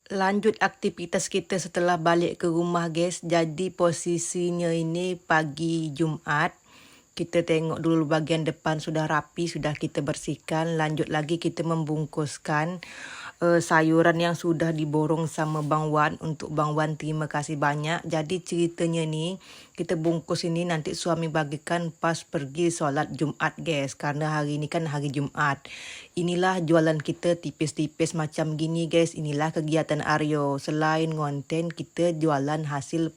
Lanjut aktivitas kita setelah balik ke rumah guys. Jadi posisinya ini pagi Jumaat. Kita tengok dulu bahagian depan sudah rapi, sudah kita bersihkan. Lanjut lagi kita membungkuskan sayuran yang sudah diborong sama Bang Wan. Untuk Bang Wan terima kasih banyak. Jadi ceritanya ni kita bungkus ini nanti suami bagikan pas pergi solat Jumaat guys. Karena hari ini kan hari Jumaat. Inilah jualan kita tipis-tipis macam gini guys. Inilah kegiatan Aryo. Selain konten kita jualan hasil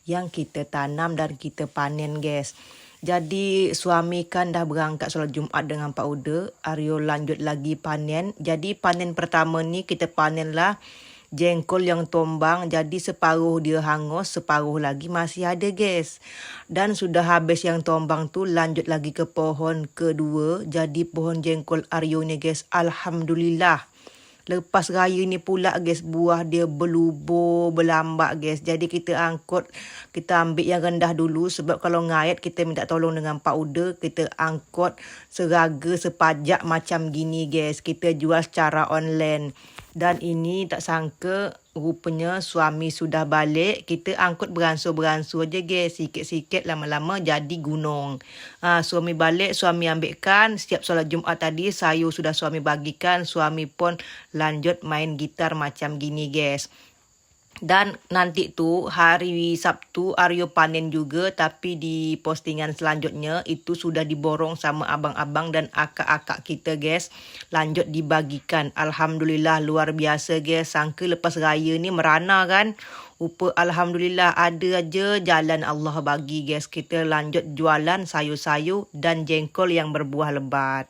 yang kita tanam dan kita panen guys. Jadi suami kan dah berangkat solat Jumaat dengan Pak Uda. Aryo lanjut lagi panen. Jadi panen pertama ni kita panenlah jengkol yang tombang. Jadi separuh dia hangus, separuh lagi masih ada guys. Dan sudah habis yang tombang tu lanjut lagi ke pohon kedua. Jadi pohon jengkol Aryo ni guys, alhamdulillah. Lepas raya ni pula guys, buah dia berlubur, berlambak guys. Jadi kita angkut, kita ambil yang rendah dulu. Sebab kalau ngayat kita minta tolong dengan Pak Uda. Kita angkut seraga, sepajak macam gini guys. Kita jual secara online. Dan ini tak sangka rupanya suami sudah balik. Kita angkut beransur-beransur je guys. Sikit-sikit lama-lama jadi gunung. Suami balik, suami ambilkan. Setiap solat Jumaat tadi sayur sudah suami bagikan. Suami pun lanjut main gitar macam gini guys. Dan nanti tu hari Sabtu Aryo panen juga. Tapi di postingan selanjutnya itu sudah diborong sama abang-abang dan akak-akak kita guys. Lanjut dibagikan. Alhamdulillah luar biasa guys. Sangka lepas raya ni merana kan. Rupa alhamdulillah ada aja jalan Allah bagi guys. Kita lanjut jualan sayur-sayur dan jengkol yang berbuah lebat.